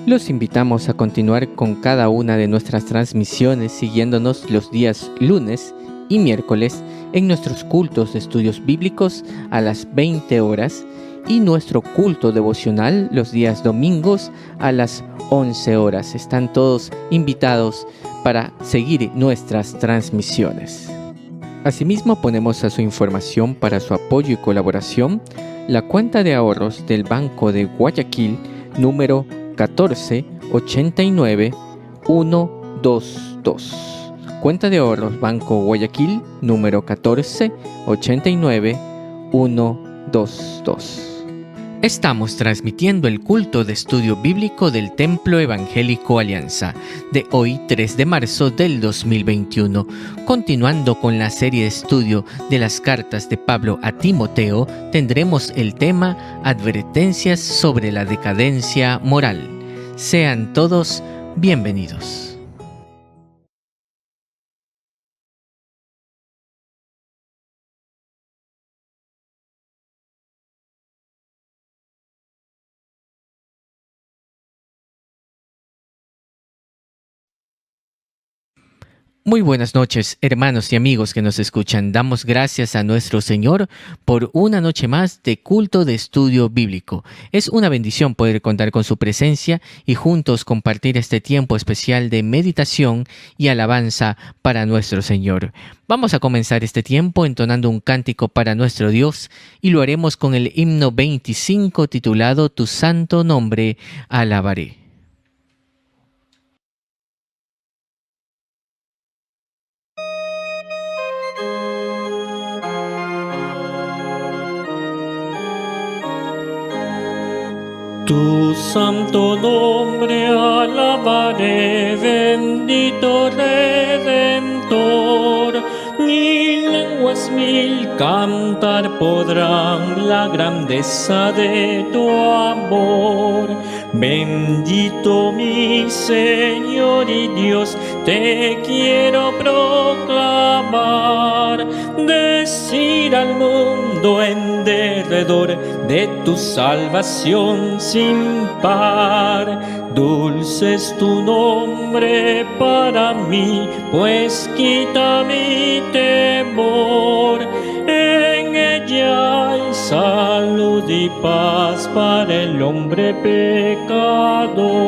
Los invitamos a continuar con cada una de nuestras transmisiones siguiéndonos los días lunes y miércoles en nuestros cultos de estudios bíblicos a las 20 horas y nuestro culto devocional los días domingos a las 11 horas. Están todos invitados para seguir nuestras transmisiones. Asimismo, ponemos a su información para su apoyo y colaboración la cuenta de ahorros del Banco de Guayaquil número 1489122. Cuenta de ahorros Banco Guayaquil número 1489122. Estamos transmitiendo el culto de estudio bíblico del Templo Evangélico Alianza de hoy 3 de marzo del 2021. Continuando con la serie de estudio de las cartas de Pablo a Timoteo, tendremos el tema Advertencias sobre la decadencia moral. Sean todos bienvenidos. Muy buenas noches, hermanos y amigos que nos escuchan. Damos gracias a nuestro Señor por una noche más de culto de estudio bíblico. Es una bendición poder contar con su presencia y juntos compartir este tiempo especial de meditación y alabanza para nuestro Señor. Vamos a comenzar este tiempo entonando un cántico para nuestro Dios y lo haremos con el himno 25 titulado Tu santo nombre alabaré. Tu santo nombre alabaré, bendito Redentor. Ni lenguas mil cantar podrán la grandeza de tu amor. Bendito mi Señor y Dios, te quiero proclamar. Decir al mundo en derredor de tu salvación sin par. Dulce es tu nombre para mí, pues quita mi temor. En ella hay salud y paz para el hombre pecador.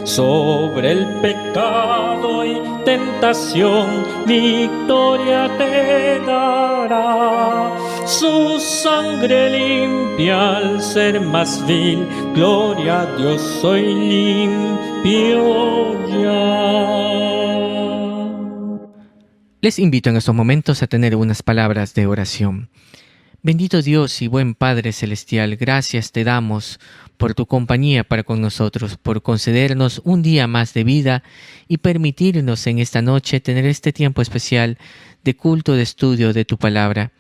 Sobre el pecado y tentación victoria te dará. Su sangre limpia al ser más vil, gloria a Dios, soy limpio ya. Les invito en estos momentos a tener unas palabras de oración. Bendito Dios y buen Padre Celestial, gracias te damos por tu compañía para con nosotros, por concedernos un día más de vida y permitirnos en esta noche tener este tiempo especial de culto de estudio de tu palabra.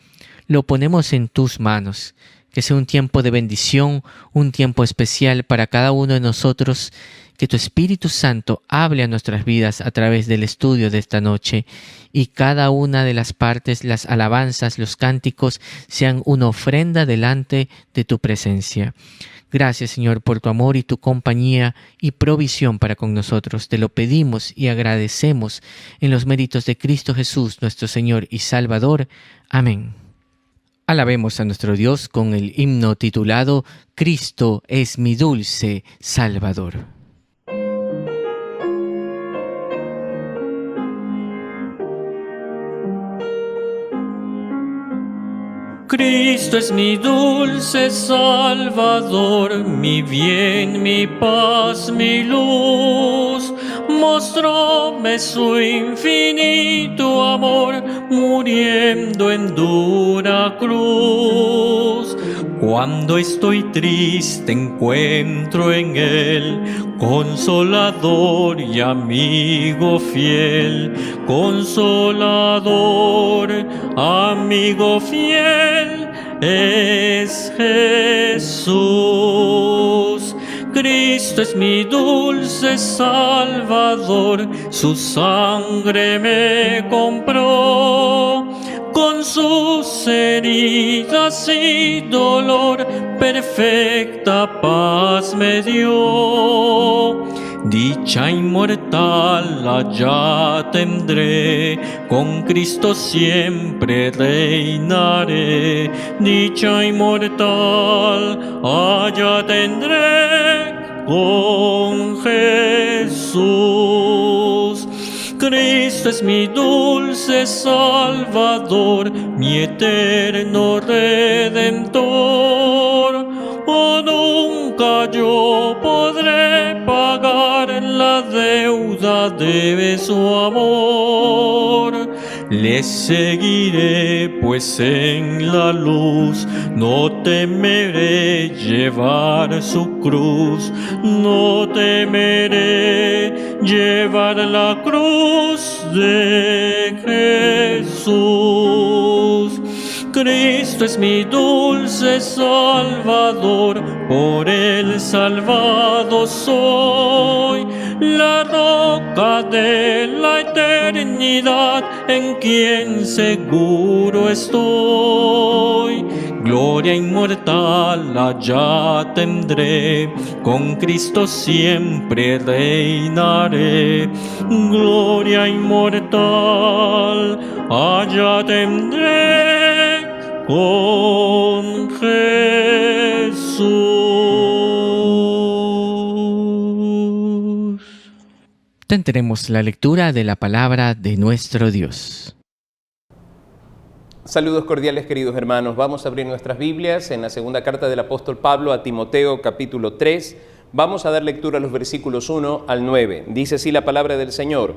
Lo ponemos en tus manos, que sea un tiempo de bendición, un tiempo especial para cada uno de nosotros, que tu Espíritu Santo hable a nuestras vidas a través del estudio de esta noche y cada una de las partes, las alabanzas, los cánticos, sean una ofrenda delante de tu presencia. Gracias, Señor, por tu amor y tu compañía y provisión para con nosotros. Te lo pedimos y agradecemos en los méritos de Cristo Jesús, nuestro Señor y Salvador. Amén. Alabemos a nuestro Dios con el himno titulado Cristo es mi dulce Salvador. Cristo es mi dulce Salvador, mi bien, mi paz, mi luz. Mostróme su infinito amor, muriendo en dura cruz. Cuando estoy triste encuentro en Él consolador y amigo fiel. Consolador, amigo fiel, es Jesús. Cristo es mi dulce Salvador, su sangre me compró. con sus heridas y dolor, perfecta paz me dio. Dicha inmortal allá tendré, con Cristo siempre reinaré. Dicha inmortal allá tendré con Jesús. Cristo es mi dulce Salvador, mi eterno Redentor. Oh, nunca yo podré pagar la deuda de su amor. Le seguiré pues en la luz, no temeré llevar su cruz, no temeré llevar la cruz de Jesús. Cristo es mi dulce Salvador, por Él salvado soy. La roca de la eternidad, en quien seguro estoy. Gloria inmortal allá tendré, con Cristo siempre reinaré. Gloria inmortal allá tendré con Jesús. Tendremos la lectura de la palabra de nuestro Dios. Saludos cordiales, queridos hermanos. Vamos a abrir nuestras Biblias en la segunda carta del apóstol Pablo a Timoteo, capítulo 3. Vamos a dar lectura a los versículos 1 al 9. Dice así la palabra del Señor.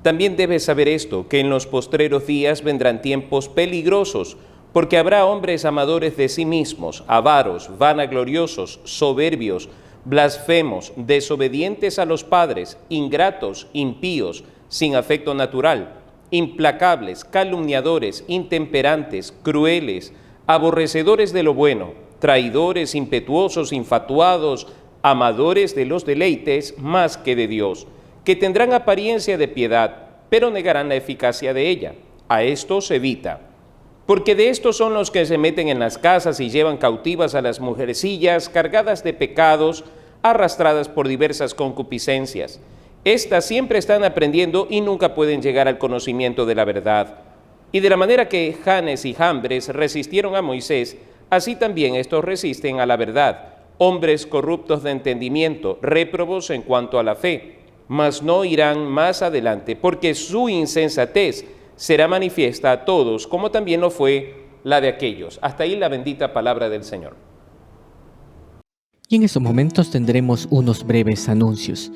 También debes saber esto, que en los postreros días vendrán tiempos peligrosos, porque habrá hombres amadores de sí mismos, avaros, vanagloriosos, soberbios, blasfemos, desobedientes a los padres, ingratos, impíos, sin afecto natural, implacables, calumniadores, intemperantes, crueles, aborrecedores de lo bueno, traidores, impetuosos, infatuados, amadores de los deleites más que de Dios, que tendrán apariencia de piedad, pero negarán la eficacia de ella. A estos evita. Porque de estos son los que se meten en las casas y llevan cautivas a las mujercillas, cargadas de pecados, arrastradas por diversas concupiscencias. Estas siempre están aprendiendo y nunca pueden llegar al conocimiento de la verdad. Y de la manera que Janes y Jambres resistieron a Moisés, así también estos resisten a la verdad, hombres corruptos de entendimiento, réprobos en cuanto a la fe, mas no irán más adelante, porque su insensatez será manifiesta a todos, como también lo fue la de aquellos. Hasta ahí la bendita palabra del Señor. Y en estos momentos tendremos unos breves anuncios.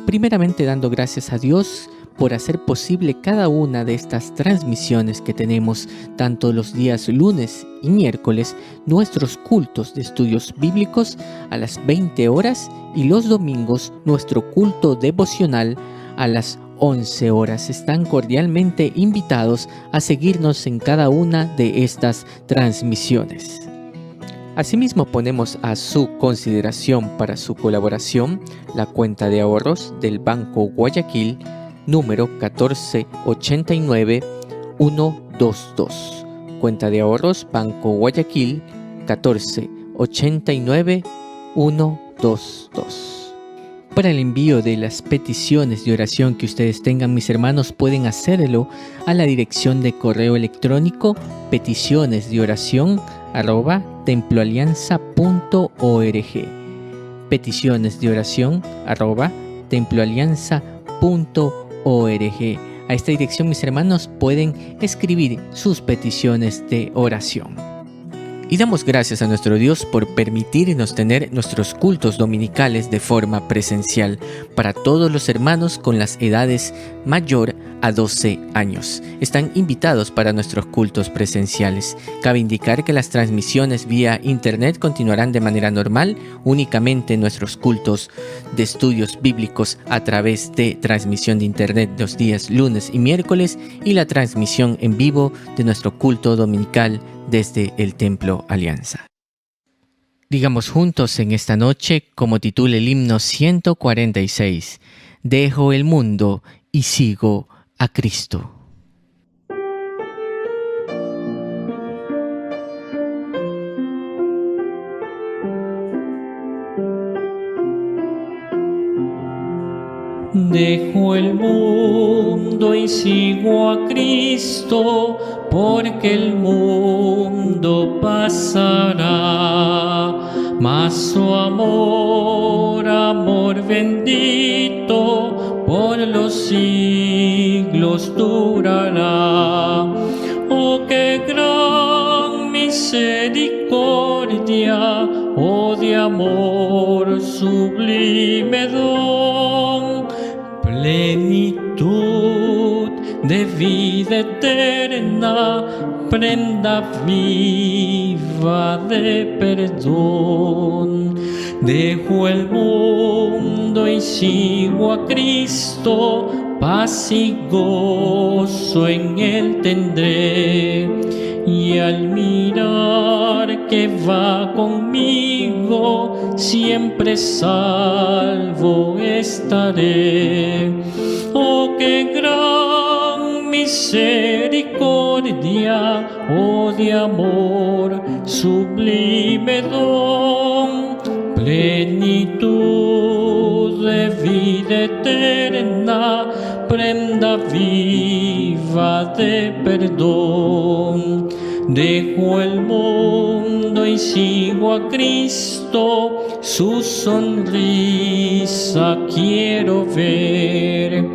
Primeramente dando gracias a Dios por hacer posible cada una de estas transmisiones que tenemos, tanto los días lunes y miércoles, nuestros cultos de estudios bíblicos a las 20 horas y los domingos nuestro culto devocional a las 11 horas. Están cordialmente invitados a seguirnos en cada una de estas transmisiones. Asimismo, ponemos a su consideración para su colaboración la cuenta de ahorros del Banco Guayaquil, número 1489122. Cuenta de ahorros Banco Guayaquil 1489122. Para el envío de las peticiones de oración que ustedes tengan, mis hermanos, pueden hacerlo a la dirección de correo electrónico peticionesdeoración@temploalianza.org. peticionesdeoración@temploalianza.org. A esta dirección, mis hermanos, pueden escribir sus peticiones de oración. Y damos gracias a nuestro Dios por permitirnos tener nuestros cultos dominicales de forma presencial para todos los hermanos con las edades mayor a 12 años. Están invitados para nuestros cultos presenciales. Cabe indicar que las transmisiones vía internet continuarán de manera normal, únicamente nuestros cultos de estudios bíblicos a través de transmisión de internet los días lunes y miércoles y la transmisión en vivo de nuestro culto dominical desde el Templo Alianza. Digamos juntos en esta noche, como titula el himno 146, Dejo el mundo y sigo a Cristo. Dejo el mundo y sigo a Cristo, porque el mundo pasará, mas su amor, amor bendito, por los siglos durará. Oh, qué gran misericordia, oh de amor sublime don, plenitud de vida eterna, prenda viva de perdón. Dejo el mundo y sigo a Cristo, paz y gozo en Él tendré, y al mirar que va conmigo, siempre salvo estaré. Oh, qué gran misericordia, oh de amor sublime don, plenitud de vida eterna, prenda viva de perdón. Dejo el mundo y sigo a Cristo, su sonrisa quiero ver,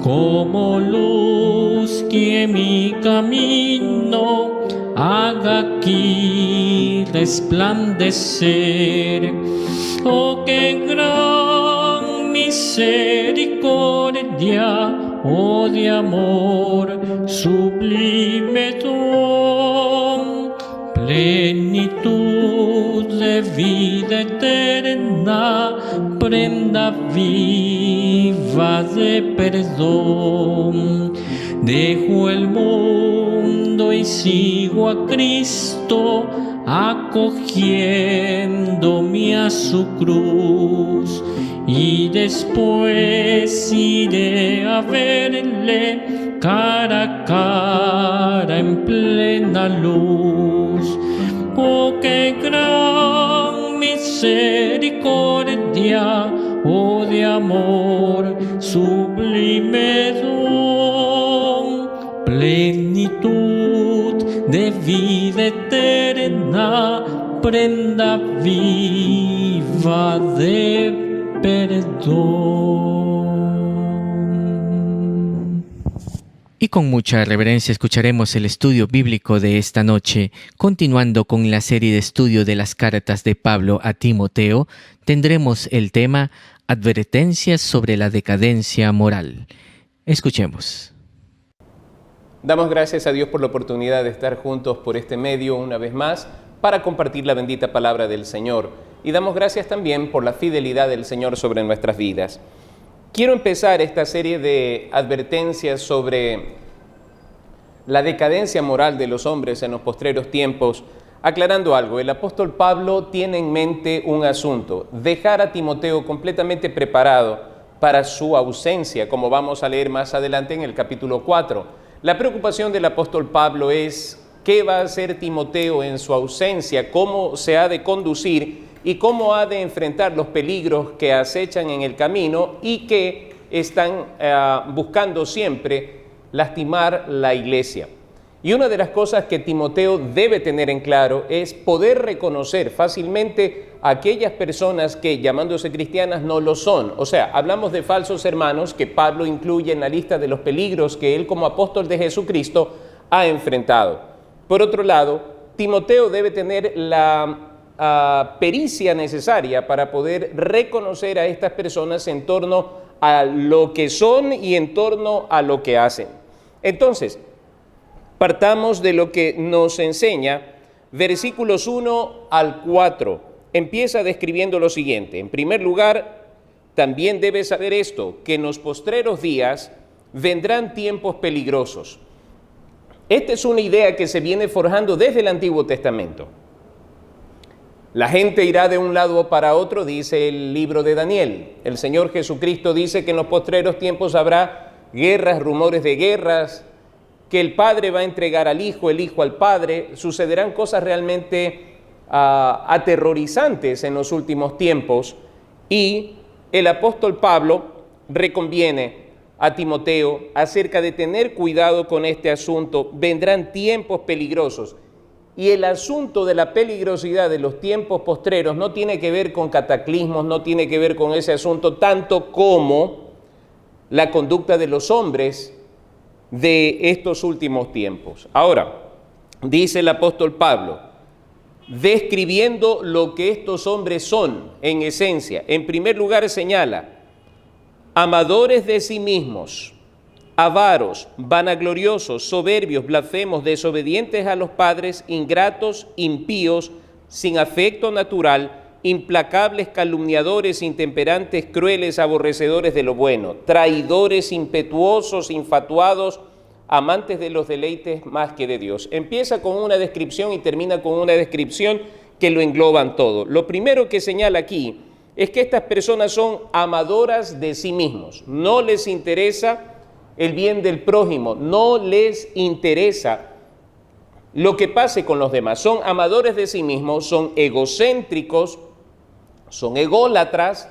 como luz que mi camino haga aquí resplandecer. Oh, qué gran misericordia, oh de amor sublime don, plenitud de vida eterna, prenda viva de perdón. Dejo el mundo y sigo a Cristo, acogiéndome a su cruz, y después iré a verle cara a cara en plena luz. Oh, qué gran misericordia, oh de amor sublime don, plenitud de vida eterna, prenda viva de perdón. Y con mucha reverencia escucharemos el estudio bíblico de esta noche. Continuando con la serie de estudio de las cartas de Pablo a Timoteo, tendremos el tema Advertencias sobre la decadencia moral. Escuchemos. Damos gracias a Dios por la oportunidad de estar juntos por este medio una vez más para compartir la bendita palabra del Señor. Y damos gracias también por la fidelidad del Señor sobre nuestras vidas. Quiero empezar esta serie de advertencias sobre la decadencia moral de los hombres en los postreros tiempos, aclarando algo. El apóstol Pablo tiene en mente un asunto: dejar a Timoteo completamente preparado para su ausencia, como vamos a leer más adelante en el capítulo 4. La preocupación del apóstol Pablo es qué va a hacer Timoteo en su ausencia, cómo se ha de conducir y cómo ha de enfrentar los peligros que acechan en el camino y que están buscando siempre lastimar la iglesia. Y una de las cosas que Timoteo debe tener en claro es poder reconocer fácilmente a aquellas personas que, llamándose cristianas, no lo son. O sea, hablamos de falsos hermanos que Pablo incluye en la lista de los peligros que él como apóstol de Jesucristo ha enfrentado. Por otro lado, Timoteo debe tener la pericia necesaria para poder reconocer a estas personas en torno a lo que son y en torno a lo que hacen. Entonces, partamos de lo que nos enseña versículos 1 al 4. Empieza describiendo lo siguiente: en primer lugar, también debes saber esto, que en los postreros días vendrán tiempos peligrosos. Esta es una idea que se viene forjando desde el Antiguo Testamento. La gente irá de un lado para otro, dice el libro de Daniel. El Señor Jesucristo dice que en los postreros tiempos habrá guerras, rumores de guerras, que el Padre va a entregar al Hijo, el Hijo al Padre. Sucederán cosas realmente aterrorizantes en los últimos tiempos. Y el apóstol Pablo reconviene a Timoteo acerca de tener cuidado con este asunto. Vendrán tiempos peligrosos. Y el asunto de la peligrosidad de los tiempos postreros no tiene que ver con cataclismos, no tiene que ver con ese asunto, tanto como la conducta de los hombres de estos últimos tiempos. Ahora, dice el apóstol Pablo, describiendo lo que estos hombres son en esencia, en primer lugar señala, amadores de sí mismos, avaros, vanagloriosos, soberbios, blasfemos, desobedientes a los padres, ingratos, impíos, sin afecto natural, implacables, calumniadores, intemperantes, crueles, aborrecedores de lo bueno, traidores, impetuosos, infatuados, amantes de los deleites más que de Dios. Empieza con una descripción y termina con una descripción que lo engloban todo. Lo primero que señala aquí es que estas personas son amadoras de sí mismos, no les interesa el bien del prójimo, no les interesa lo que pase con los demás, son amadores de sí mismos, son egocéntricos, son ególatras,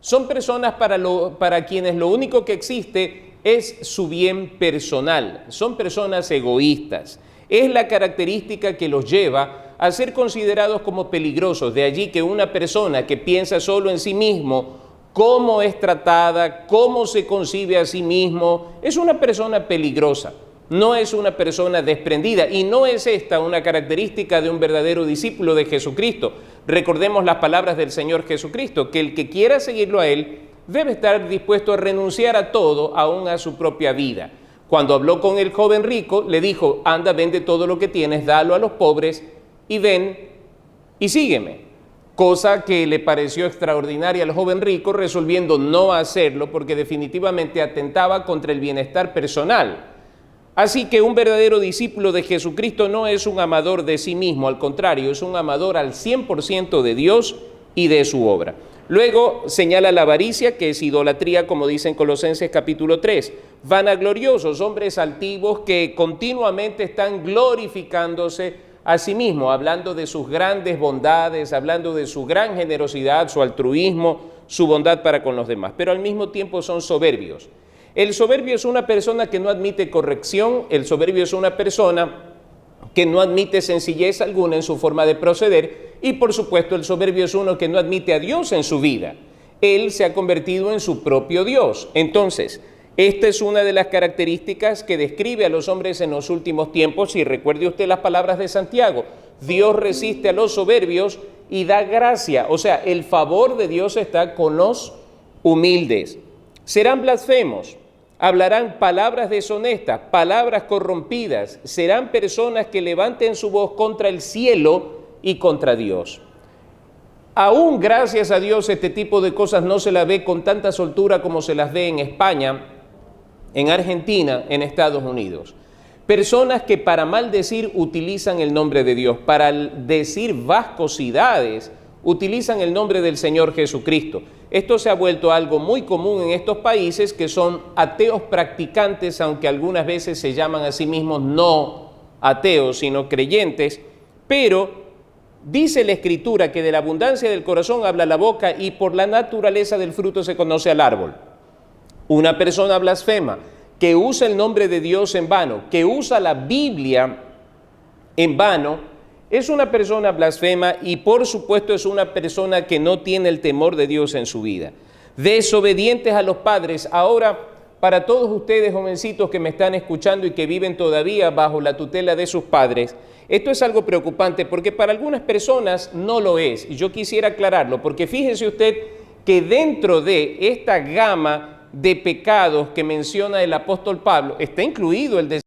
son personas para quienes lo único que existe es su bien personal, son personas egoístas. Es la característica que los lleva a ser considerados como peligrosos, de allí que una persona que piensa solo en sí mismo, cómo es tratada, cómo se concibe a sí mismo, es una persona peligrosa, no es una persona desprendida y no es esta una característica de un verdadero discípulo de Jesucristo. Recordemos las palabras del Señor Jesucristo, que el que quiera seguirlo a Él debe estar dispuesto a renunciar a todo, aún a su propia vida. Cuando habló con el joven rico, le dijo, anda, vende todo lo que tienes, dalo a los pobres y ven y sígueme. Cosa que le pareció extraordinaria al joven rico, resolviendo no hacerlo porque definitivamente atentaba contra el bienestar personal. Así que un verdadero discípulo de Jesucristo no es un amador de sí mismo, al contrario, es un amador al 100% de Dios y de su obra. Luego señala la avaricia, que es idolatría, como dice en Colosenses capítulo 3. Vanagloriosos, hombres altivos que continuamente están glorificándose a sí mismo, hablando de sus grandes bondades, hablando de su gran generosidad, su altruismo, su bondad para con los demás, pero al mismo tiempo son soberbios. El soberbio es una persona que no admite corrección, el soberbio es una persona que no admite sencillez alguna en su forma de proceder y por supuesto el soberbio es uno que no admite a Dios en su vida. Él se ha convertido en su propio Dios. Entonces, esta es una de las características que describe a los hombres en los últimos tiempos. Y recuerde usted las palabras de Santiago, Dios resiste a los soberbios y da gracia. O sea, el favor de Dios está con los humildes. Serán blasfemos, hablarán palabras deshonestas, palabras corrompidas, serán personas que levanten su voz contra el cielo y contra Dios. Aún gracias a Dios este tipo de cosas no se las ve con tanta soltura como se las ve en España, en Argentina, en Estados Unidos. Personas que para maldecir utilizan el nombre de Dios, para decir vascosidades utilizan el nombre del Señor Jesucristo. Esto se ha vuelto algo muy común en estos países que son ateos practicantes, aunque algunas veces se llaman a sí mismos no ateos, sino creyentes, pero dice la Escritura que de la abundancia del corazón habla la boca y por la naturaleza del fruto se conoce al árbol. Una persona blasfema, que usa el nombre de Dios en vano, que usa la Biblia en vano, es una persona blasfema y por supuesto es una persona que no tiene el temor de Dios en su vida. Desobedientes a los padres. Ahora, para todos ustedes jovencitos que me están escuchando y que viven todavía bajo la tutela de sus padres, esto es algo preocupante porque para algunas personas no lo es. Y yo quisiera aclararlo porque fíjese usted que dentro de esta gama de pecados que menciona el apóstol Pablo está incluido el de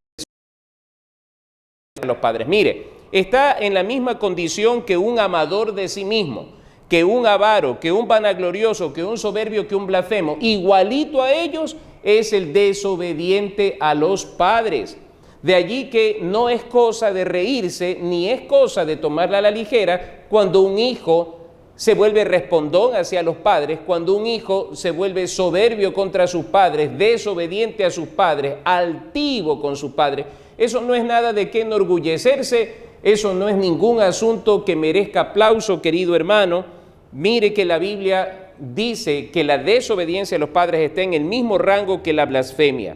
los padres. Mire, está en la misma condición que un amador de sí mismo, que un avaro, que un vanaglorioso, que un soberbio, que un blasfemo. Igualito a ellos es el desobediente a los padres. De allí que no es cosa de reírse, ni es cosa de tomarla a la ligera cuando un hijo se vuelve respondón hacia los padres, cuando un hijo se vuelve soberbio contra sus padres, desobediente a sus padres, altivo con sus padres. Eso no es nada de qué enorgullecerse, eso no es ningún asunto que merezca aplauso, querido hermano. Mire que la Biblia dice que la desobediencia a los padres está en el mismo rango que la blasfemia.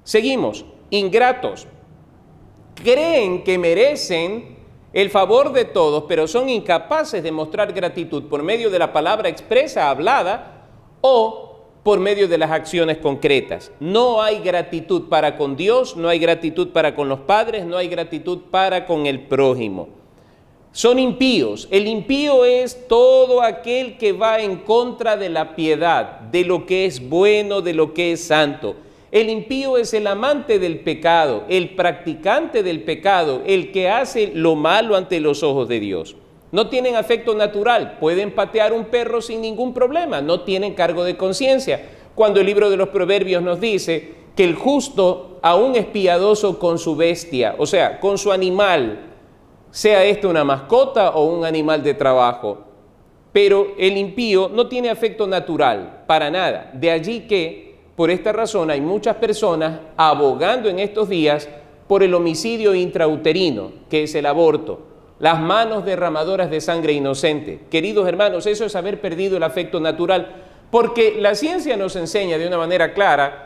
Seguimos, ingratos. Creen que merecen el favor de todos, pero son incapaces de mostrar gratitud por medio de la palabra expresa, hablada, o por medio de las acciones concretas. No hay gratitud para con Dios, no hay gratitud para con los padres, no hay gratitud para con el prójimo. Son impíos. El impío es todo aquel que va en contra de la piedad, de lo que es bueno, de lo que es santo. El impío es el amante del pecado, el practicante del pecado, el que hace lo malo ante los ojos de Dios. No tienen afecto natural, pueden patear un perro sin ningún problema, no tienen cargo de conciencia. Cuando el libro de los Proverbios nos dice que el justo aún es piadoso con su bestia, o sea, con su animal, sea este una mascota o un animal de trabajo. Pero el impío no tiene afecto natural, para nada. De allí que, por esta razón, hay muchas personas abogando en estos días por el homicidio intrauterino, que es el aborto. Las manos derramadoras de sangre inocente. Queridos hermanos, eso es haber perdido el afecto natural, porque la ciencia nos enseña de una manera clara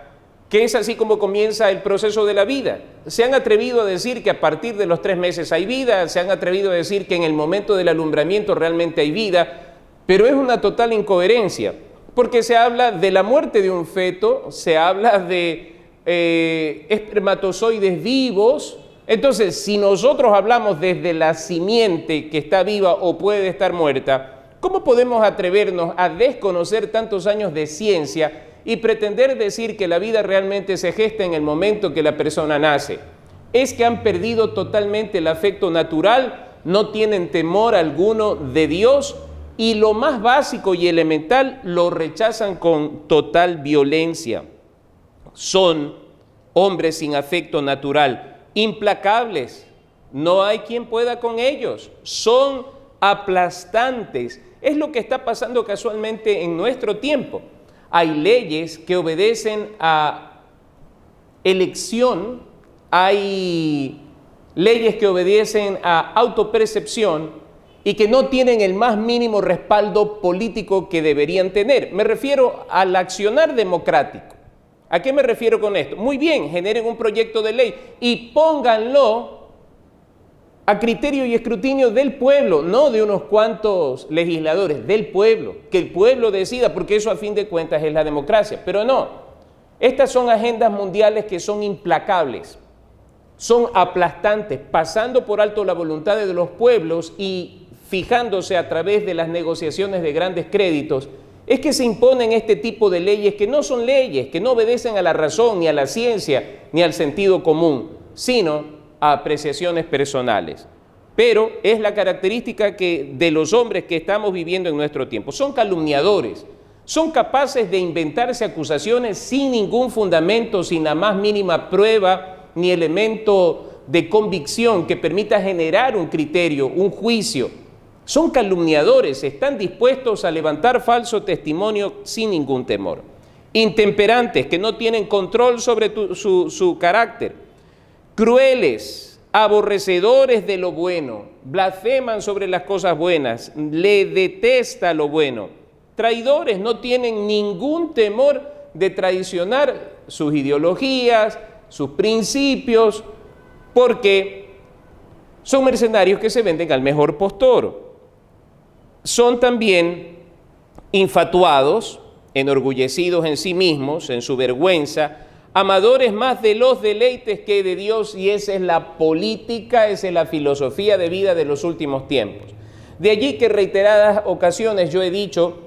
que es así como comienza el proceso de la vida. Se han atrevido a decir que a partir de los 3 meses hay vida, se han atrevido a decir que en el momento del alumbramiento realmente hay vida, pero es una total incoherencia, porque se habla de la muerte de un feto, se habla de espermatozoides vivos. Entonces, si nosotros hablamos desde la simiente que está viva o puede estar muerta, ¿cómo podemos atrevernos a desconocer tantos años de ciencia y pretender decir que la vida realmente se gesta en el momento que la persona nace? Es que han perdido totalmente el afecto natural, no tienen temor alguno de Dios y lo más básico y elemental lo rechazan con total violencia. Son hombres sin afecto natural, implacables, no hay quien pueda con ellos, son aplastantes. Es lo que está pasando casualmente en nuestro tiempo. Hay leyes que obedecen a elección, hay leyes que obedecen a autopercepción y que no tienen el más mínimo respaldo político que deberían tener. Me refiero al accionar democrático. ¿A qué me refiero con esto? Muy bien, generen un proyecto de ley y pónganlo a criterio y escrutinio del pueblo, no de unos cuantos legisladores, del pueblo, que el pueblo decida, porque eso a fin de cuentas es la democracia. Pero no, estas son agendas mundiales que son implacables, son aplastantes, pasando por alto la voluntad de los pueblos y fijándose a través de las negociaciones de grandes créditos. Es que se imponen este tipo de leyes que no son leyes, que no obedecen a la razón, ni a la ciencia, ni al sentido común, sino a apreciaciones personales. Pero es la característica de los hombres que estamos viviendo en nuestro tiempo. Son calumniadores, son capaces de inventarse acusaciones sin ningún fundamento, sin la más mínima prueba ni elemento de convicción que permita generar un criterio, un juicio. Son calumniadores, están dispuestos a levantar falso testimonio sin ningún temor. Intemperantes, que no tienen control sobre su carácter. Crueles, aborrecedores de lo bueno, blasfeman sobre las cosas buenas, le detesta lo bueno. Traidores, no tienen ningún temor de traicionar sus ideologías, sus principios, porque son mercenarios que se venden al mejor postor. Son también infatuados, enorgullecidos en sí mismos, en su vergüenza, amadores más de los deleites que de Dios, y esa es la política, esa es la filosofía de vida de los últimos tiempos. De allí que reiteradas ocasiones yo he dicho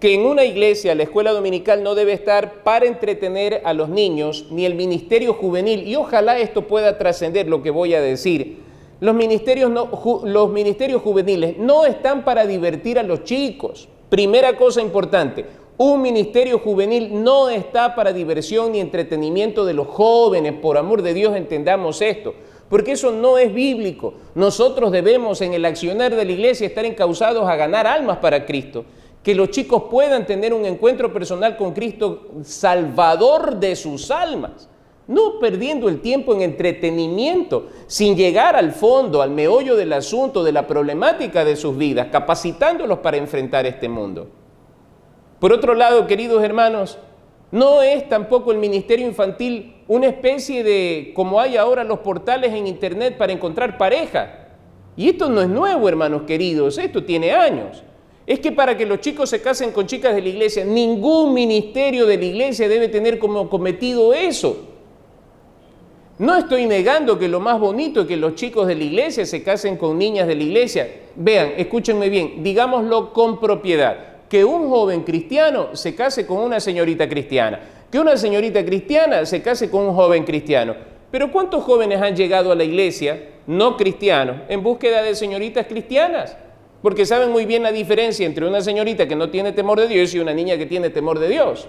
que en una iglesia la escuela dominical no debe estar para entretener a los niños, ni el ministerio juvenil, y ojalá esto pueda trascender lo que voy a decir. Los ministerios juveniles no están para divertir a los chicos. Primera cosa importante, un ministerio juvenil no está para diversión ni entretenimiento de los jóvenes. Por amor de Dios, entendamos esto, porque eso no es bíblico. Nosotros debemos en el accionar de la iglesia estar encausados a ganar almas para Cristo, que los chicos puedan tener un encuentro personal con Cristo, Salvador de sus almas. No perdiendo el tiempo en entretenimiento, sin llegar al fondo, al meollo del asunto, de la problemática de sus vidas, capacitándolos para enfrentar este mundo. Por otro lado, queridos hermanos, no es tampoco el ministerio infantil una especie de, como hay ahora los portales en internet para encontrar pareja. Y esto no es nuevo, hermanos queridos, esto tiene años. Es que para que los chicos se casen con chicas de la iglesia, ningún ministerio de la iglesia debe tener como cometido eso. No estoy negando que lo más bonito es que los chicos de la iglesia se casen con niñas de la iglesia. Vean, escúchenme bien, digámoslo con propiedad, que un joven cristiano se case con una señorita cristiana, que una señorita cristiana se case con un joven cristiano. Pero ¿cuántos jóvenes han llegado a la iglesia, no cristianos, en búsqueda de señoritas cristianas? Porque saben muy bien la diferencia entre una señorita que no tiene temor de Dios y una niña que tiene temor de Dios.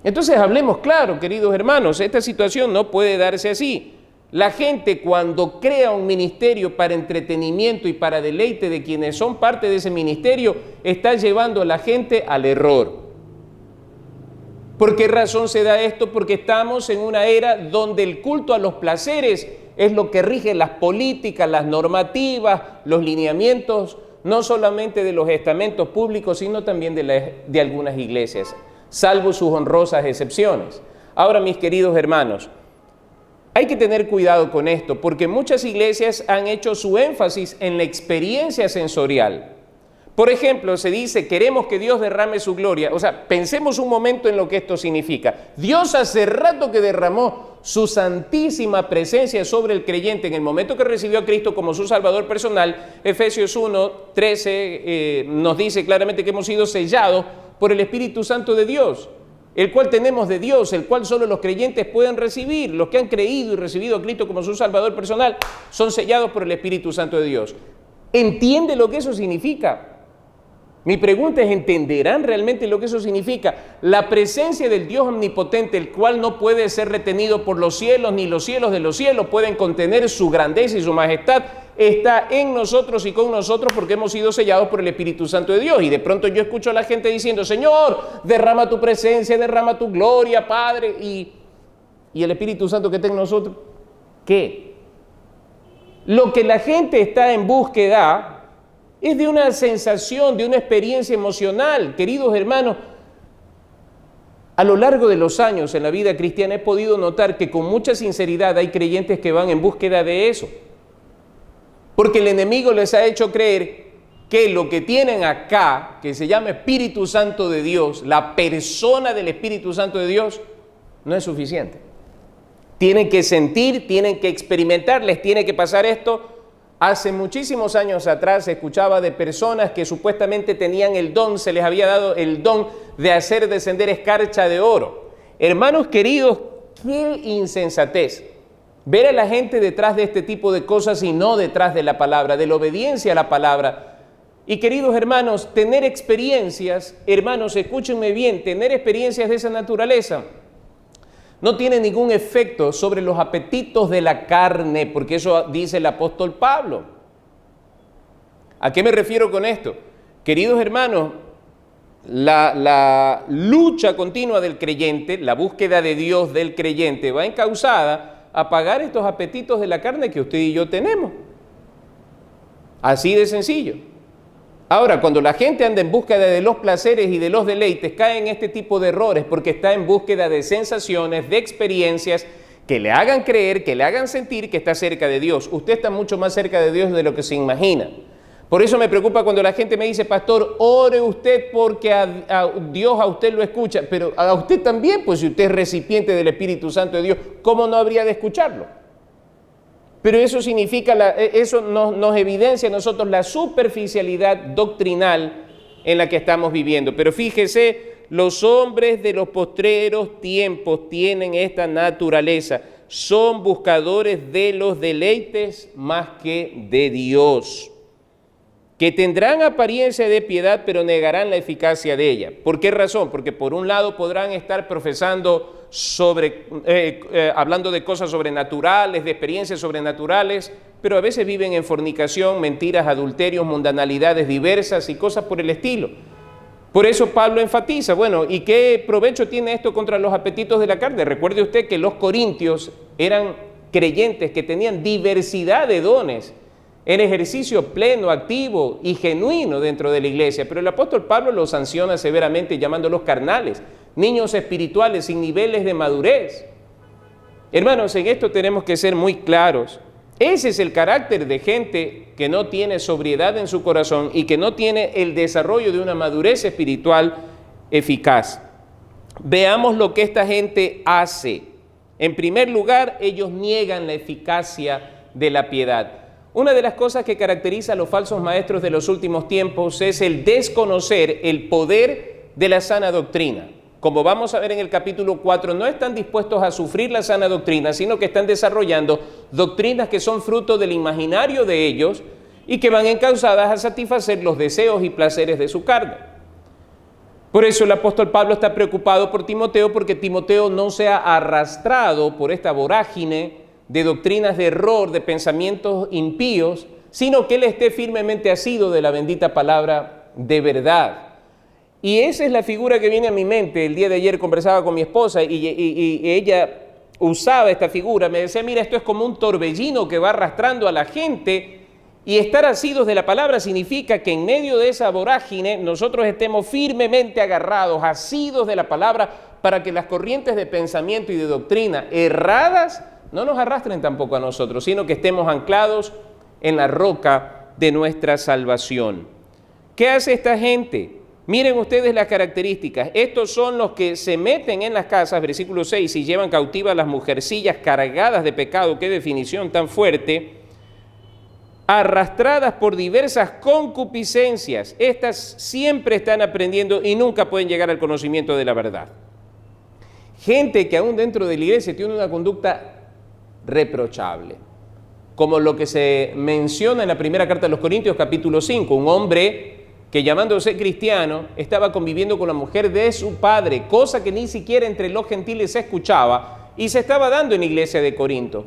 Entonces hablemos claro, queridos hermanos, esta situación no puede darse así. La gente cuando crea un ministerio para entretenimiento y para deleite de quienes son parte de ese ministerio, está llevando a la gente al error. ¿Por qué razón se da esto? Porque estamos en una era donde el culto a los placeres es lo que rige las políticas, las normativas, los lineamientos, no solamente de los estamentos públicos, sino también de algunas iglesias, salvo sus honrosas excepciones. Ahora, mis queridos hermanos, hay que tener cuidado con esto, porque muchas iglesias han hecho su énfasis en la experiencia sensorial. Por ejemplo, se dice, queremos que Dios derrame su gloria. O sea, pensemos un momento en lo que esto significa. Dios hace rato que derramó su santísima presencia sobre el creyente en el momento que recibió a Cristo como su Salvador personal. Efesios 1:13 nos dice claramente que hemos sido sellados por el Espíritu Santo de Dios, el cual tenemos de Dios, el cual solo los creyentes pueden recibir. Los que han creído y recibido a Cristo como su Salvador personal son sellados por el Espíritu Santo de Dios. ¿Entiende lo que eso significa? Mi pregunta es, ¿entenderán realmente lo que eso significa? La presencia del Dios omnipotente, el cual no puede ser retenido por los cielos, ni los cielos de los cielos pueden contener su grandeza y su majestad, está en nosotros y con nosotros porque hemos sido sellados por el Espíritu Santo de Dios. Y de pronto yo escucho a la gente diciendo, Señor, derrama tu presencia, derrama tu gloria, Padre. ¿Y el Espíritu Santo que está en nosotros? ¿Qué? Lo que la gente está en búsqueda es de una sensación, de una experiencia emocional. Queridos hermanos, a lo largo de los años en la vida cristiana he podido notar que con mucha sinceridad hay creyentes que van en búsqueda de eso. Porque el enemigo les ha hecho creer que lo que tienen acá, que se llama Espíritu Santo de Dios, la persona del Espíritu Santo de Dios, no es suficiente. Tienen que sentir, tienen que experimentar, les tiene que pasar esto. Hace muchísimos años atrás se escuchaba de personas que supuestamente tenían el don, se les había dado el don de hacer descender escarcha de oro. Hermanos queridos, qué insensatez ver a la gente detrás de este tipo de cosas y no detrás de la palabra, de la obediencia a la palabra. Y queridos hermanos, tener experiencias, hermanos, escúchenme bien, tener experiencias de esa naturaleza no tiene ningún efecto sobre los apetitos de la carne, porque eso dice el apóstol Pablo. ¿A qué me refiero con esto? Queridos hermanos, la lucha continua del creyente, la búsqueda de Dios del creyente va encauzada a pagar estos apetitos de la carne que usted y yo tenemos. Así de sencillo. Ahora, cuando la gente anda en búsqueda de los placeres y de los deleites, cae en este tipo de errores porque está en búsqueda de sensaciones, de experiencias que le hagan creer, que le hagan sentir que está cerca de Dios. Usted está mucho más cerca de Dios de lo que se imagina. Por eso me preocupa cuando la gente me dice, pastor, ore usted porque a Dios a usted lo escucha, pero a usted también, pues si usted es recipiente del Espíritu Santo de Dios, ¿cómo no habría de escucharlo? Pero eso significa, eso nos evidencia a nosotros la superficialidad doctrinal en la que estamos viviendo. Pero fíjese, los hombres de los postreros tiempos tienen esta naturaleza. Son buscadores de los deleites más que de Dios, que tendrán apariencia de piedad, pero negarán la eficacia de ella. ¿Por qué razón? Porque por un lado podrán estar profesando hablando de cosas sobrenaturales, de experiencias sobrenaturales, pero a veces viven en fornicación, mentiras, adulterios, mundanalidades diversas y cosas por el estilo. Por eso Pablo enfatiza, bueno, ¿y qué provecho tiene esto contra los apetitos de la carne? Recuerde usted que los corintios eran creyentes que tenían diversidad de dones en ejercicio pleno, activo y genuino dentro de la iglesia, pero el apóstol Pablo los sanciona severamente llamándolos carnales, niños espirituales sin niveles de madurez. Hermanos, en esto tenemos que ser muy claros. Ese es el carácter de gente que no tiene sobriedad en su corazón y que no tiene el desarrollo de una madurez espiritual eficaz. Veamos lo que esta gente hace. En primer lugar, ellos niegan la eficacia de la piedad. Una de las cosas que caracteriza a los falsos maestros de los últimos tiempos es el desconocer el poder de la sana doctrina. Como vamos a ver en el capítulo 4, no están dispuestos a sufrir la sana doctrina, sino que están desarrollando doctrinas que son fruto del imaginario de ellos y que van encausadas a satisfacer los deseos y placeres de su carne. Por eso el apóstol Pablo está preocupado por Timoteo, porque Timoteo no sea arrastrado por esta vorágine de doctrinas de error, de pensamientos impíos, sino que él esté firmemente asido de la bendita palabra de verdad. Y esa es la figura que viene a mi mente. El día de ayer conversaba con mi esposa y ella usaba esta figura. Me decía, mira, esto es como un torbellino que va arrastrando a la gente, y estar asidos de la palabra significa que en medio de esa vorágine nosotros estemos firmemente agarrados, asidos de la palabra, para que las corrientes de pensamiento y de doctrina erradas no nos arrastren tampoco a nosotros, sino que estemos anclados en la roca de nuestra salvación. ¿Qué hace esta gente? Miren ustedes las características. Estos son los que se meten en las casas, versículo 6, y llevan cautivas las mujercillas cargadas de pecado. Qué definición tan fuerte. Arrastradas por diversas concupiscencias. Estas siempre están aprendiendo y nunca pueden llegar al conocimiento de la verdad. Gente que aún dentro de la iglesia tiene una conducta reprochable, como lo que se menciona en la primera carta de los Corintios, capítulo 5, un hombre que, llamándose cristiano, estaba conviviendo con la mujer de su padre, cosa que ni siquiera entre los gentiles se escuchaba y se estaba dando en la iglesia de Corinto.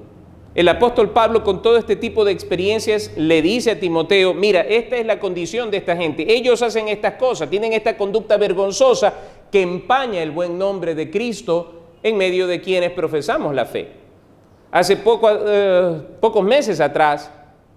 El apóstol Pablo, con todo este tipo de experiencias, le dice a Timoteo, mira, esta es la condición de esta gente, ellos hacen estas cosas, tienen esta conducta vergonzosa que empaña el buen nombre de Cristo en medio de quienes profesamos la fe. Hace pocos meses atrás,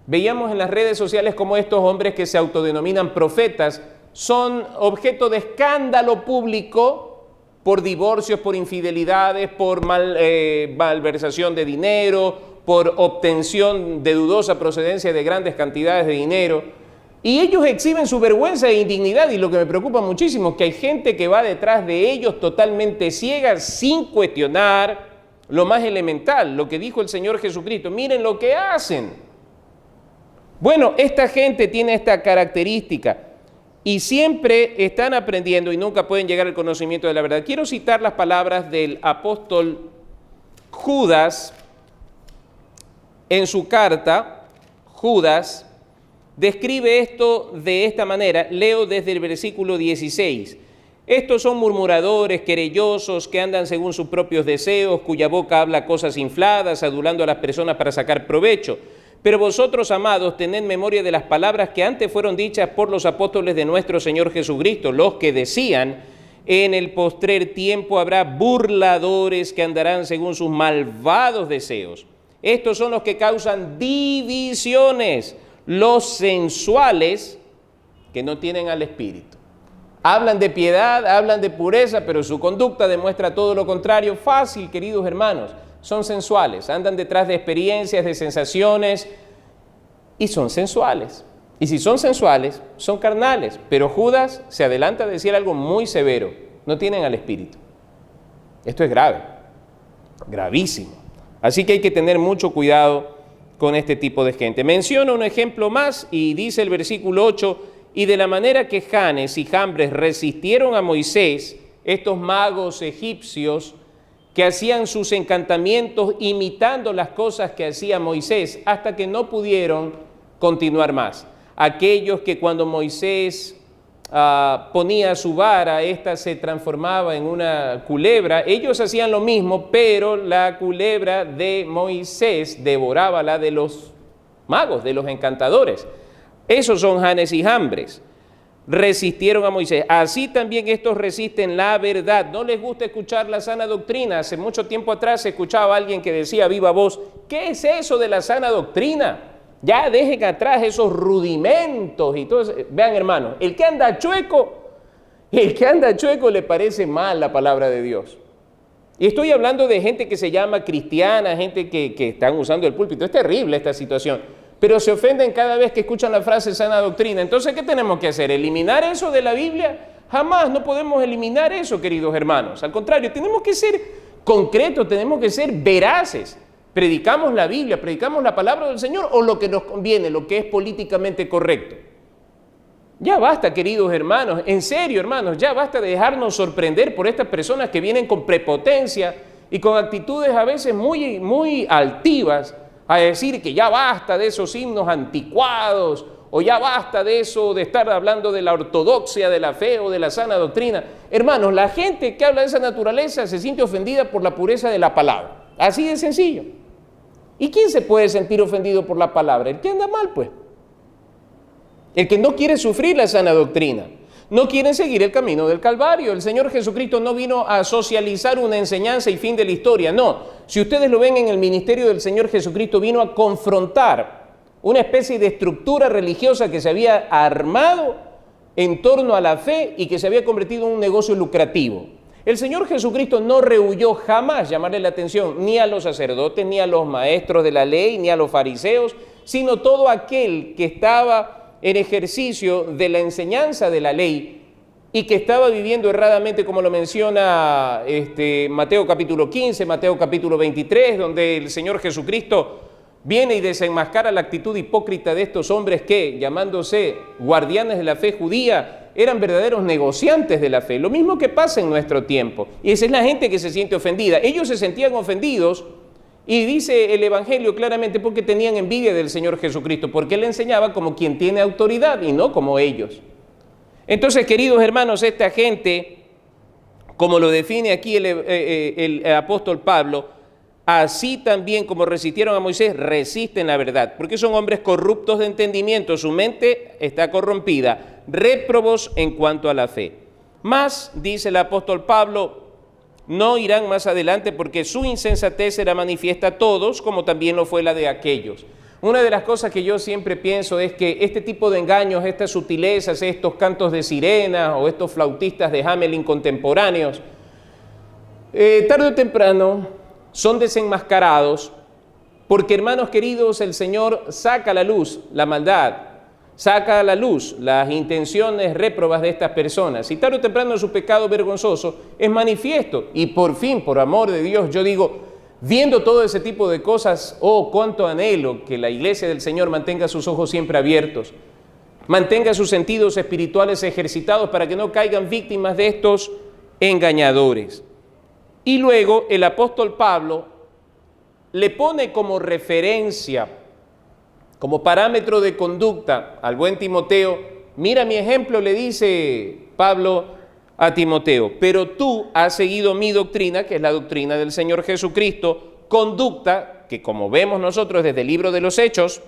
veíamos en las redes sociales cómo estos hombres que se autodenominan profetas son objeto de escándalo público por divorcios, por infidelidades, por malversación de dinero, por obtención de dudosa procedencia de grandes cantidades de dinero. Y ellos exhiben su vergüenza e indignidad, y lo que me preocupa muchísimo es que hay gente que va detrás de ellos totalmente ciega, sin cuestionar lo más elemental, lo que dijo el Señor Jesucristo. Miren lo que hacen. Bueno, esta gente tiene esta característica y siempre están aprendiendo y nunca pueden llegar al conocimiento de la verdad. Quiero citar las palabras del apóstol Judas en su carta. Judas describe esto de esta manera. Leo desde el versículo 16. Estos son murmuradores, querellosos, que andan según sus propios deseos, cuya boca habla cosas infladas, adulando a las personas para sacar provecho. Pero vosotros, amados, tened memoria de las palabras que antes fueron dichas por los apóstoles de nuestro Señor Jesucristo, los que decían, en el postrer tiempo habrá burladores que andarán según sus malvados deseos. Estos son los que causan divisiones, los sensuales que no tienen al Espíritu. Hablan de piedad, hablan de pureza, pero su conducta demuestra todo lo contrario. Fácil, queridos hermanos. Son sensuales, andan detrás de experiencias, de sensaciones, y son sensuales. Y si son sensuales, son carnales. Pero Judas se adelanta a decir algo muy severo. No tienen al Espíritu. Esto es grave, gravísimo. Así que hay que tener mucho cuidado con este tipo de gente. Menciona un ejemplo más y dice el versículo 8, y de la manera que Janes y Jambres resistieron a Moisés, estos magos egipcios que hacían sus encantamientos imitando las cosas que hacía Moisés, hasta que no pudieron continuar más. Aquellos que cuando Moisés ponía su vara, ésta se transformaba en una culebra, ellos hacían lo mismo, pero la culebra de Moisés devoraba la de los magos, de los encantadores. Esos son Janes y Jambres. Resistieron a Moisés. Así también estos resisten la verdad. No les gusta escuchar la sana doctrina. Hace mucho tiempo atrás se escuchaba a alguien que decía a viva voz, ¿qué es eso de la sana doctrina? Ya dejen atrás esos rudimentos y todo eso. Vean, hermanos, el que anda chueco le parece mal la palabra de Dios. Y estoy hablando de gente que se llama cristiana, gente que están usando el púlpito. Es terrible esta situación. Pero se ofenden cada vez que escuchan la frase sana doctrina. Entonces, ¿qué tenemos que hacer? ¿Eliminar eso de la Biblia? Jamás, no podemos eliminar eso, queridos hermanos. Al contrario, tenemos que ser concretos, tenemos que ser veraces. Predicamos la Biblia, predicamos la palabra del Señor o lo que nos conviene, lo que es políticamente correcto. Ya basta, queridos hermanos, en serio, hermanos, ya basta de dejarnos sorprender por estas personas que vienen con prepotencia y con actitudes a veces muy, muy altivas a decir que ya basta de esos himnos anticuados o ya basta de eso de estar hablando de la ortodoxia de la fe o de la sana doctrina. Hermanos, la gente que habla de esa naturaleza se siente ofendida por la pureza de la palabra. Así de sencillo. ¿Y quién se puede sentir ofendido por la palabra? El que anda mal, pues. El que no quiere sufrir la sana doctrina, no quiere seguir el camino del Calvario. El Señor Jesucristo no vino a socializar una enseñanza y fin de la historia, no. Si ustedes lo ven en el ministerio del Señor Jesucristo, vino a confrontar una especie de estructura religiosa que se había armado en torno a la fe y que se había convertido en un negocio lucrativo. El Señor Jesucristo no rehuyó jamás llamarle la atención ni a los sacerdotes, ni a los maestros de la ley, ni a los fariseos, sino todo aquel que estaba en ejercicio de la enseñanza de la ley y que estaba viviendo erradamente, como lo menciona Mateo capítulo 15, Mateo capítulo 23, donde el Señor Jesucristo viene y desenmascara la actitud hipócrita de estos hombres que, llamándose guardianes de la fe judía, eran verdaderos negociantes de la fe. Lo mismo que pasa en nuestro tiempo. Y esa es la gente que se siente ofendida. Ellos se sentían ofendidos. Y dice el Evangelio claramente porque tenían envidia del Señor Jesucristo, porque Él enseñaba como quien tiene autoridad y no como ellos. Entonces, queridos hermanos, esta gente, como lo define aquí el apóstol Pablo, así también como resistieron a Moisés, resisten la verdad, porque son hombres corruptos de entendimiento, su mente está corrompida, réprobos en cuanto a la fe. Mas, dice el apóstol Pablo, no irán más adelante porque su insensatez será manifiesta a todos, como también lo fue la de aquellos. Una de las cosas que yo siempre pienso es que este tipo de engaños, estas sutilezas, estos cantos de sirena o estos flautistas de Hamelin contemporáneos, tarde o temprano son desenmascarados porque, hermanos queridos, el Señor saca a la luz la maldad, saca a la luz las intenciones réprobas de estas personas y tarde o temprano su pecado vergonzoso es manifiesto. Y por fin, por amor de Dios, yo digo, viendo todo ese tipo de cosas, oh, cuánto anhelo que la iglesia del Señor mantenga sus ojos siempre abiertos, mantenga sus sentidos espirituales ejercitados para que no caigan víctimas de estos engañadores. Y luego el apóstol Pablo le pone como referencia, como parámetro de conducta al buen Timoteo. Mira mi ejemplo, le dice Pablo a Timoteo, pero tú has seguido mi doctrina, que es la doctrina del Señor Jesucristo, conducta que, como vemos nosotros desde el libro de los Hechos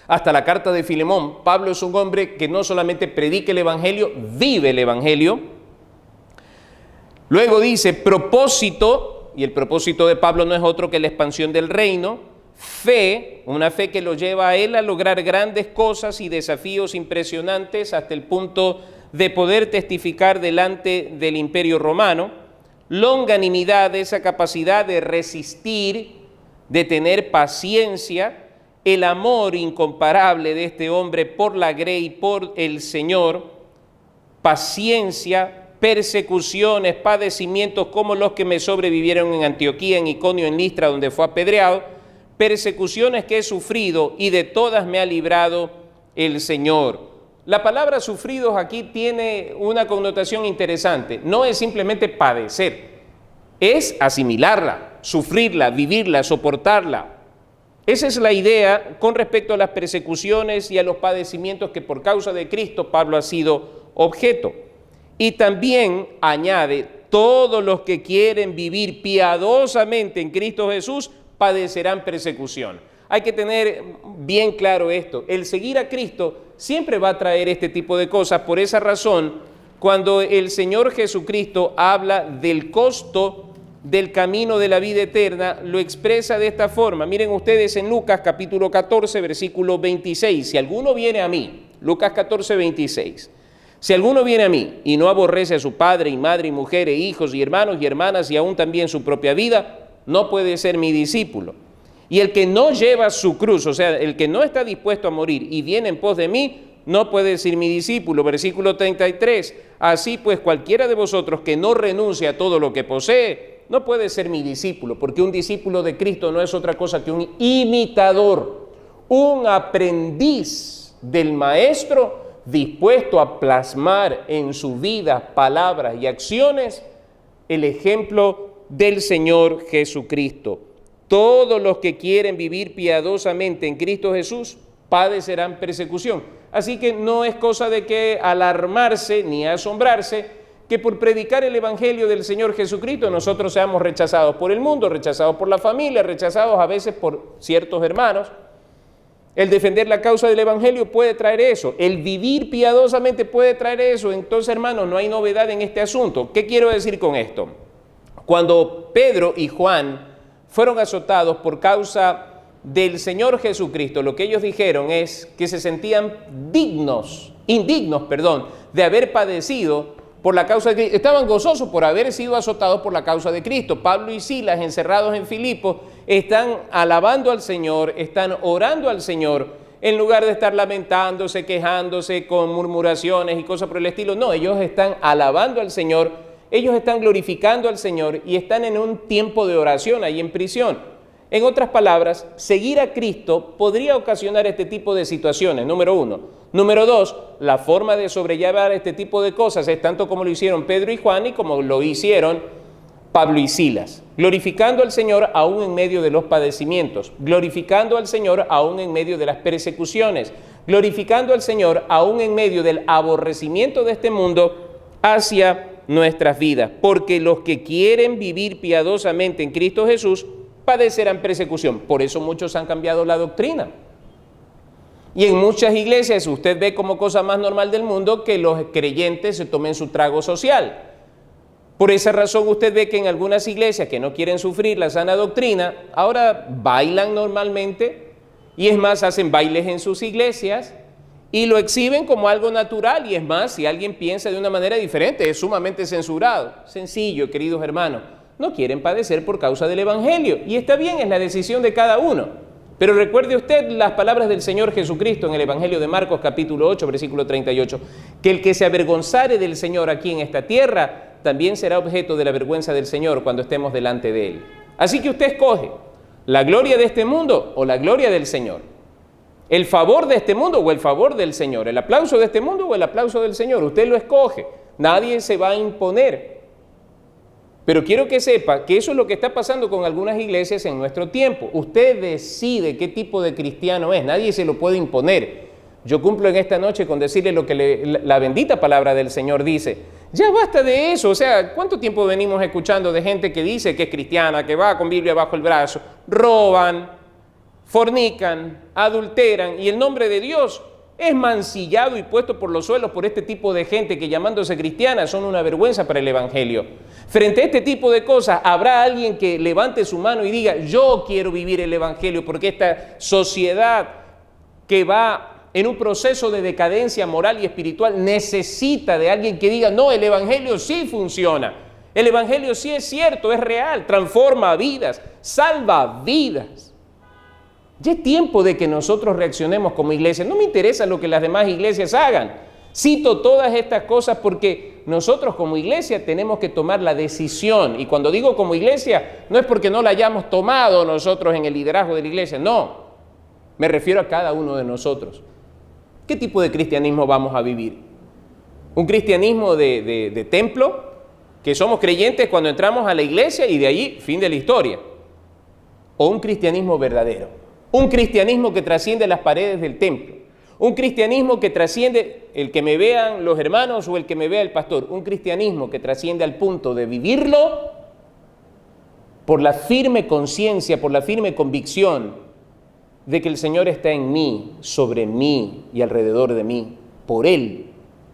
hasta la carta de Filemón, Pablo es un hombre que no solamente predica el Evangelio, vive el Evangelio. Luego dice propósito, y el propósito de Pablo no es otro que la expansión del reino. Fe, una fe que lo lleva a él a lograr grandes cosas y desafíos impresionantes hasta el punto de poder testificar delante del Imperio Romano. Longanimidad, esa capacidad de resistir, de tener paciencia, el amor incomparable de este hombre por la grey, por el Señor, paciencia, persecuciones, padecimientos como los que me sobrevivieron en Antioquía, en Iconio, en Listra, donde fue apedreado, persecuciones que he sufrido y de todas me ha librado el Señor. La palabra sufridos aquí tiene una connotación interesante. No es simplemente padecer, es asimilarla, sufrirla, vivirla, soportarla. Esa es la idea con respecto a las persecuciones y a los padecimientos que por causa de Cristo Pablo ha sido objeto. Y también añade, todos los que quieren vivir piadosamente en Cristo Jesús padecerán persecución. Hay que tener bien claro esto. El seguir a Cristo siempre va a traer este tipo de cosas. Por esa razón, cuando el Señor Jesucristo habla del costo del camino de la vida eterna, lo expresa de esta forma. Miren ustedes en Lucas capítulo 14, versículo 26. Si alguno viene a mí, Lucas 14, 26. Si alguno viene a mí y no aborrece a su padre y madre y mujer e hijos y hermanos y hermanas y aún también su propia vida, no puede ser mi discípulo. Y el que no lleva su cruz, o sea, el que no está dispuesto a morir y viene en pos de mí, no puede ser mi discípulo. Versículo 33. Así pues, cualquiera de vosotros que no renuncie a todo lo que posee, no puede ser mi discípulo, porque un discípulo de Cristo no es otra cosa que un imitador, un aprendiz del Maestro dispuesto a plasmar en su vida, palabras y acciones el ejemplo del Señor Jesucristo. Todos los que quieren vivir piadosamente en Cristo Jesús padecerán persecución. Así que no es cosa de que alarmarse ni asombrarse que por predicar el Evangelio del Señor Jesucristo nosotros seamos rechazados por el mundo, rechazados por la familia, rechazados a veces por ciertos hermanos. El defender la causa del Evangelio puede traer eso, el vivir piadosamente puede traer eso. Entonces, hermanos, no hay novedad en este asunto. ¿Qué quiero decir con esto? Cuando Pedro y Juan fueron azotados por causa del Señor Jesucristo, lo que ellos dijeron es que se sentían indignos, de haber padecido por la causa de Cristo. Estaban gozosos por haber sido azotados por la causa de Cristo. Pablo y Silas, encerrados en Filipos, están alabando al Señor, están orando al Señor, en lugar de estar lamentándose, quejándose con murmuraciones y cosas por el estilo. No, ellos están alabando al Señor, ellos están glorificando al Señor y están en un tiempo de oración ahí en prisión. En otras palabras, seguir a Cristo podría ocasionar este tipo de situaciones, número uno. Número dos, la forma de sobrellevar este tipo de cosas es tanto como lo hicieron Pedro y Juan y como lo hicieron Pablo y Silas, glorificando al Señor aún en medio de los padecimientos, glorificando al Señor aún en medio de las persecuciones, glorificando al Señor aún en medio del aborrecimiento de este mundo hacia nuestras vidas, porque los que quieren vivir piadosamente en Cristo Jesús padecerán persecución. Por eso muchos han cambiado la doctrina. Y en muchas iglesias usted ve como cosa más normal del mundo que los creyentes se tomen su trago social. Por esa razón usted ve que en algunas iglesias que no quieren sufrir la sana doctrina, ahora bailan normalmente y es más, hacen bailes en sus iglesias y lo exhiben como algo natural. Y es más, si alguien piensa de una manera diferente, es sumamente censurado. Sencillo, queridos hermanos. No quieren padecer por causa del Evangelio. Y está bien, es la decisión de cada uno. Pero recuerde usted las palabras del Señor Jesucristo en el Evangelio de Marcos capítulo 8, versículo 38, que el que se avergonzare del Señor aquí en esta tierra, también será objeto de la vergüenza del Señor cuando estemos delante de Él. Así que usted escoge la gloria de este mundo o la gloria del Señor, el favor de este mundo o el favor del Señor, el aplauso de este mundo o el aplauso del Señor. Usted lo escoge, nadie se va a imponer. Pero quiero que sepa que eso es lo que está pasando con algunas iglesias en nuestro tiempo. Usted decide qué tipo de cristiano es, nadie se lo puede imponer. Yo cumplo en esta noche con decirle lo que la bendita palabra del Señor dice. Ya basta de eso, o sea, ¿cuánto tiempo venimos escuchando de gente que dice que es cristiana, que va con Biblia bajo el brazo, roban, fornican, adulteran y el nombre de Dios es mancillado y puesto por los suelos por este tipo de gente que llamándose cristiana son una vergüenza para el Evangelio? Frente a este tipo de cosas, ¿habrá alguien que levante su mano y diga, yo quiero vivir el Evangelio porque esta sociedad que va en un proceso de decadencia moral y espiritual necesita de alguien que diga, no, el Evangelio sí funciona, el Evangelio sí es cierto, es real, transforma vidas, salva vidas? Ya es tiempo de que nosotros reaccionemos como iglesia. No me interesa lo que las demás iglesias hagan. Cito todas estas cosas porque nosotros como iglesia tenemos que tomar la decisión. Y cuando digo como iglesia, no es porque no la hayamos tomado nosotros en el liderazgo de la iglesia. No, me refiero a cada uno de nosotros. ¿Qué tipo de cristianismo vamos a vivir? ¿Un cristianismo de templo? Que somos creyentes cuando entramos a la iglesia y de ahí fin de la historia. ¿O un cristianismo verdadero? Un cristianismo que trasciende las paredes del templo. Un cristianismo que trasciende el que me vean los hermanos o el que me vea el pastor. Un cristianismo que trasciende al punto de vivirlo por la firme conciencia, por la firme convicción de que el Señor está en mí, sobre mí y alrededor de mí. Por Él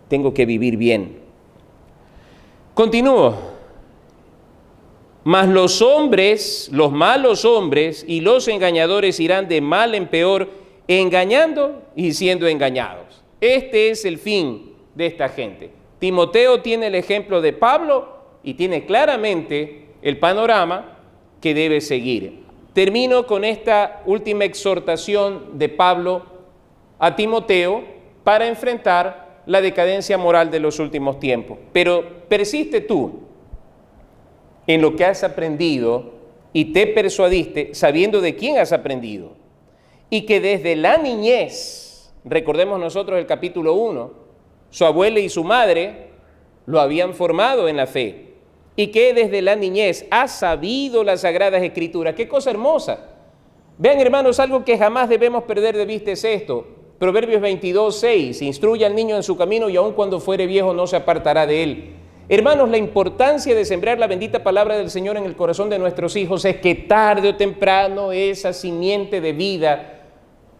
tengo que vivir bien. Continúo. Mas los hombres, los malos hombres y los engañadores irán de mal en peor, engañando y siendo engañados. Este es el fin de esta gente. Timoteo tiene el ejemplo de Pablo y tiene claramente el panorama que debe seguir. Termino con esta última exhortación de Pablo a Timoteo para enfrentar la decadencia moral de los últimos tiempos. Pero persiste tú en lo que has aprendido y te persuadiste sabiendo de quién has aprendido. Y que desde la niñez, recordemos nosotros el capítulo 1, su abuela y su madre lo habían formado en la fe. Y que desde la niñez has sabido las Sagradas Escrituras. ¡Qué cosa hermosa! Vean, hermanos, algo que jamás debemos perder de vista es esto. Proverbios 22:6, instruye al niño en su camino y aun cuando fuere viejo no se apartará de él. Hermanos, la importancia de sembrar la bendita palabra del Señor en el corazón de nuestros hijos es que tarde o temprano esa simiente de vida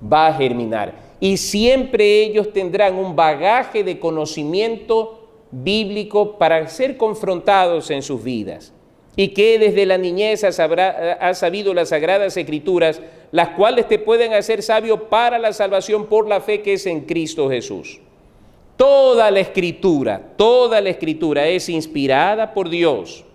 va a germinar. Y siempre ellos tendrán un bagaje de conocimiento bíblico para ser confrontados en sus vidas. Y que desde la niñez has sabido las Sagradas Escrituras, las cuales te pueden hacer sabio para la salvación por la fe que es en Cristo Jesús. Toda la Escritura es inspirada por Dios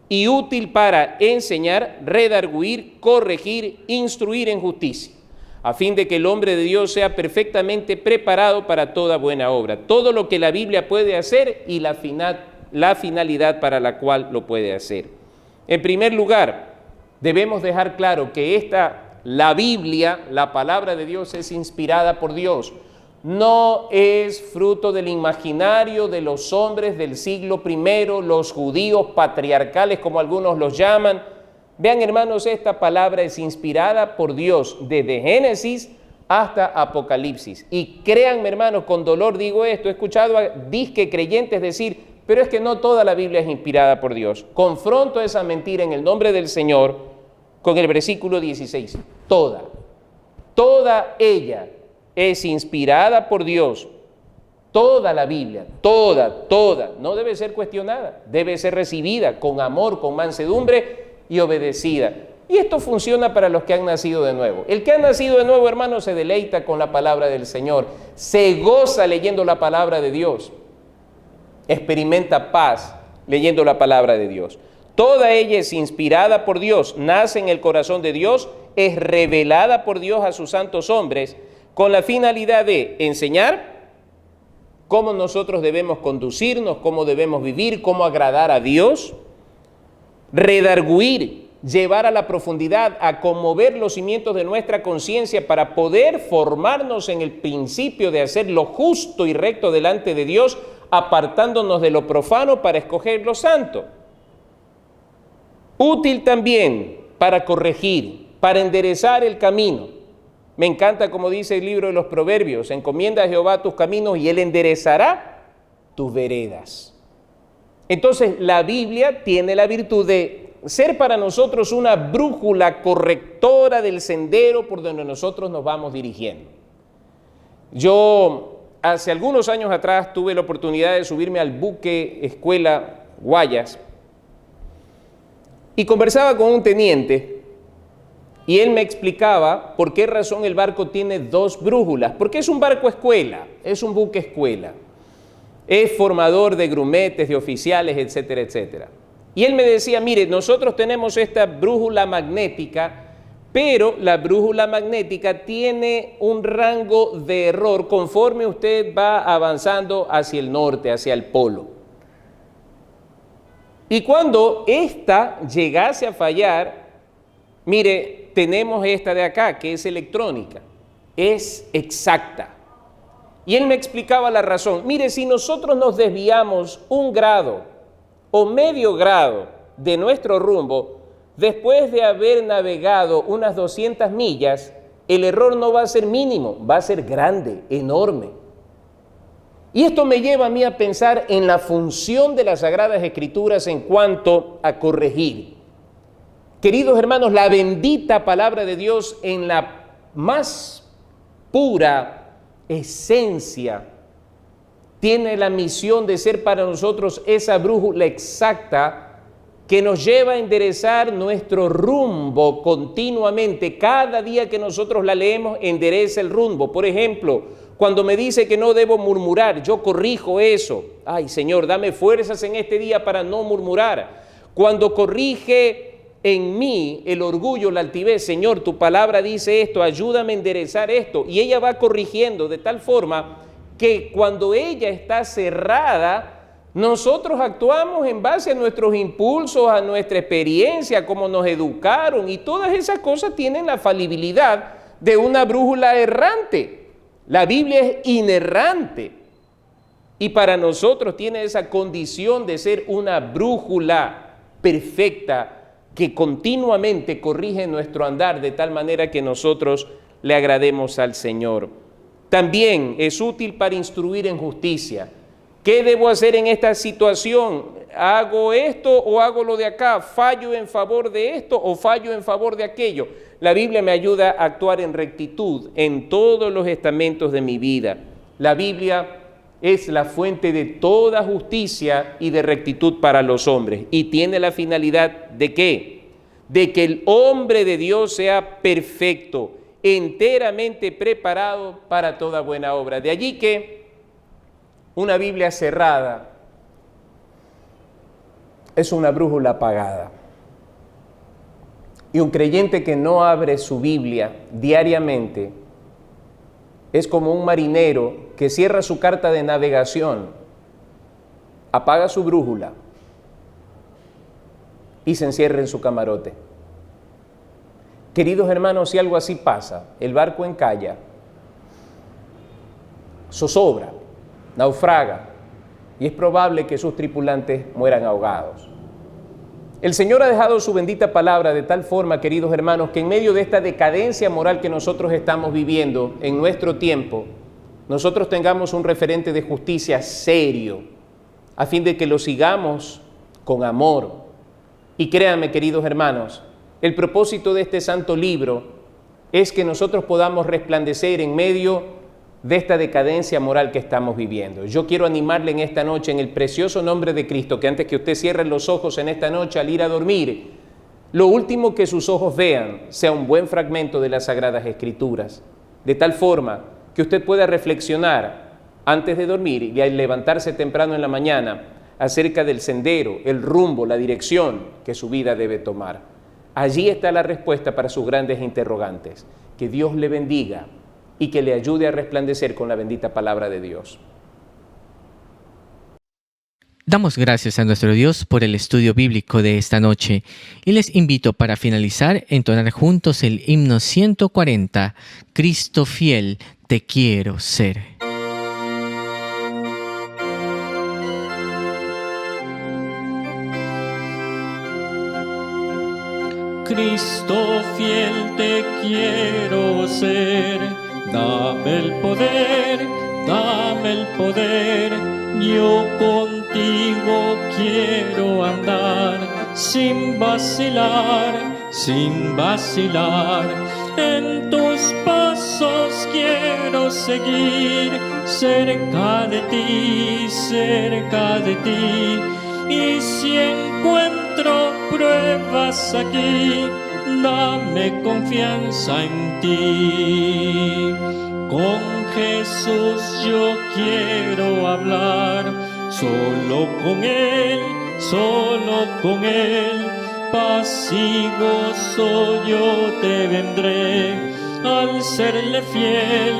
y útil para enseñar, redarguir, corregir, instruir en justicia, a fin de que el hombre de Dios sea perfectamente preparado para toda buena obra. Todo lo que la Biblia puede hacer y la finalidad para la cual lo puede hacer. En primer lugar, debemos dejar claro que la Biblia, la palabra de Dios, es inspirada por Dios. No es fruto del imaginario de los hombres del siglo I, los judíos patriarcales, como algunos los llaman. Vean, hermanos, esta palabra es inspirada por Dios desde Génesis hasta Apocalipsis. Y créanme, hermanos, con dolor digo esto, he escuchado a disque creyentes decir, pero es que no toda la Biblia es inspirada por Dios. Confronto esa mentira en el nombre del Señor con el versículo 16. Toda ella es inspirada por Dios. Toda la Biblia, toda, no debe ser cuestionada, debe ser recibida con amor, con mansedumbre y obedecida. Y esto funciona para los que han nacido de nuevo. El que ha nacido de nuevo, hermano, se deleita con la palabra del Señor, se goza leyendo la palabra de Dios, experimenta paz leyendo la palabra de Dios. Toda ella es inspirada por Dios, nace en el corazón de Dios, es revelada por Dios a sus santos hombres, con la finalidad de enseñar cómo nosotros debemos conducirnos, cómo debemos vivir, cómo agradar a Dios, redarguir, llevar a la profundidad, a conmover los cimientos de nuestra conciencia para poder formarnos en el principio de hacer lo justo y recto delante de Dios, apartándonos de lo profano para escoger lo santo. Útil también para corregir, para enderezar el camino. Me encanta como dice el libro de los Proverbios, encomienda a Jehová tus caminos y Él enderezará tus veredas. Entonces la Biblia tiene la virtud de ser para nosotros una brújula correctora del sendero por donde nosotros nos vamos dirigiendo. Yo hace algunos años atrás tuve la oportunidad de subirme al buque escuela Guayas y conversaba con un teniente y él me explicaba por qué razón el barco tiene dos brújulas, porque es un barco escuela, es un buque escuela, es formador de grumetes, de oficiales, etcétera, etcétera. Y él me decía, mire, nosotros tenemos esta brújula magnética, pero la brújula magnética tiene un rango de error conforme usted va avanzando hacia el norte, hacia el polo. Y cuando esta llegase a fallar, mire, tenemos esta de acá, que es electrónica, es exacta. Y él me explicaba la razón. Mire, si nosotros nos desviamos 1 grado o medio grado de nuestro rumbo, después de haber navegado unas 200 millas, el error no va a ser mínimo, va a ser grande, enorme. Y esto me lleva a mí a pensar en la función de las Sagradas Escrituras en cuanto a corregir. Queridos hermanos, la bendita palabra de Dios en la más pura esencia tiene la misión de ser para nosotros esa brújula exacta que nos lleva a enderezar nuestro rumbo continuamente. Cada día que nosotros la leemos, endereza el rumbo. Por ejemplo, cuando me dice que no debo murmurar, yo corrijo eso. Ay, Señor, dame fuerzas en este día para no murmurar. Cuando corrige en mí el orgullo, la altivez, Señor, tu palabra dice esto, ayúdame a enderezar esto. Y ella va corrigiendo de tal forma que cuando ella está cerrada, nosotros actuamos en base a nuestros impulsos, a nuestra experiencia, a cómo nos educaron, y todas esas cosas tienen la falibilidad de una brújula errante. La Biblia es inerrante y para nosotros tiene esa condición de ser una brújula perfecta que continuamente corrige nuestro andar de tal manera que nosotros le agrademos al Señor. También es útil para instruir en justicia. ¿Qué debo hacer en esta situación? ¿Hago esto o hago lo de acá? ¿Fallo en favor de esto o fallo en favor de aquello? La Biblia me ayuda a actuar en rectitud en todos los estamentos de mi vida. La Biblia es la fuente de toda justicia y de rectitud para los hombres. Y tiene la finalidad ¿de qué? De que el hombre de Dios sea perfecto, enteramente preparado para toda buena obra. De allí que una Biblia cerrada es una brújula apagada. Y un creyente que no abre su Biblia diariamente es como un marinero que cierra su carta de navegación, apaga su brújula y se encierra en su camarote. Queridos hermanos, si algo así pasa, el barco encalla, zozobra, naufraga, y es probable que sus tripulantes mueran ahogados. El Señor ha dejado su bendita palabra de tal forma, queridos hermanos, que en medio de esta decadencia moral que nosotros estamos viviendo en nuestro tiempo, nosotros tengamos un referente de justicia serio, a fin de que lo sigamos con amor. Y créanme, queridos hermanos, el propósito de este santo libro es que nosotros podamos resplandecer en medio de esta decadencia moral que estamos viviendo. Yo quiero animarle en esta noche, en el precioso nombre de Cristo, que antes que usted cierre los ojos en esta noche al ir a dormir, lo último que sus ojos vean sea un buen fragmento de las Sagradas Escrituras, de tal forma que usted pueda reflexionar antes de dormir y al levantarse temprano en la mañana acerca del sendero, el rumbo, la dirección que su vida debe tomar. Allí está la respuesta para sus grandes interrogantes. Que Dios le bendiga y que le ayude a resplandecer con la bendita palabra de Dios. Damos gracias a nuestro Dios por el estudio bíblico de esta noche y les invito para finalizar a entonar juntos el himno 140, Cristo fiel, te quiero ser. Cristo fiel te quiero ser, dame el poder, yo contigo quiero andar, sin vacilar, en tus pasos quiero seguir, cerca de ti, y si encuentro pruebas aquí, dame confianza en ti. Con Jesús yo quiero hablar, solo con Él, paz y gozo yo te vendré, al serle fiel,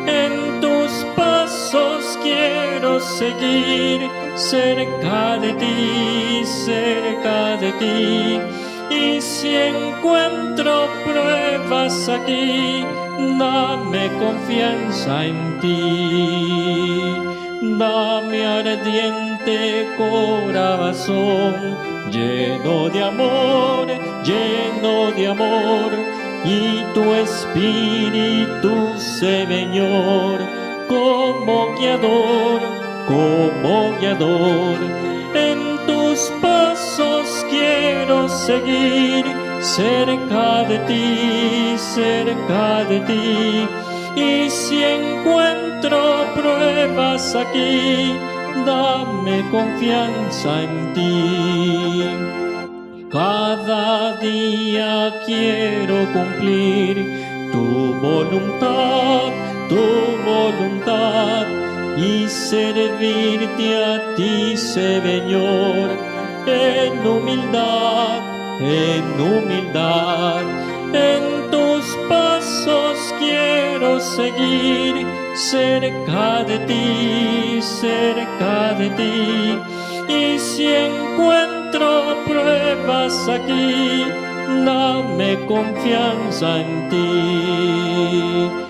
en tus pasos quiero seguir, cerca de ti, y si encuentro pruebas aquí, dame confianza en ti. Dame ardiente corazón, lleno de amor, y tu espíritu, Señor, como guiador, en tus pasos quiero seguir, cerca de ti, y si encuentro pruebas aquí, dame confianza en ti. Cada día quiero cumplir tu voluntad, y servirte a ti, Señor, en humildad, en tus pasos quiero seguir, cerca de ti, y si encuentro pruebas aquí, dame confianza en ti.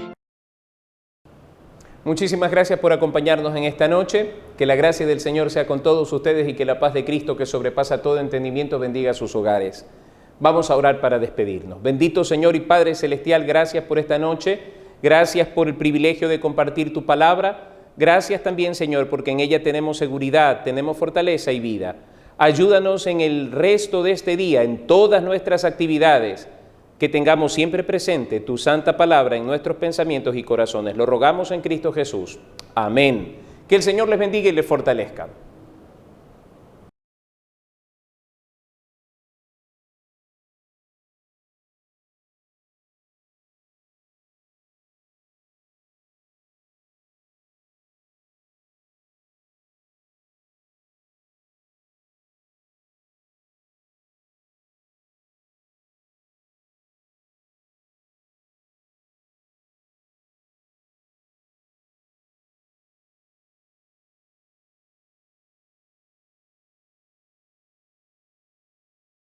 Muchísimas gracias por acompañarnos en esta noche. Que la gracia del Señor sea con todos ustedes y que la paz de Cristo, que sobrepasa todo entendimiento, bendiga sus hogares. Vamos a orar para despedirnos. Bendito Señor y Padre Celestial, gracias por esta noche. Gracias por el privilegio de compartir tu palabra. Gracias también, Señor, porque en ella tenemos seguridad, tenemos fortaleza y vida. Ayúdanos en el resto de este día, en todas nuestras actividades, que tengamos siempre presente tu santa palabra en nuestros pensamientos y corazones. Lo rogamos en Cristo Jesús. Amén. Que el Señor les bendiga y les fortalezca.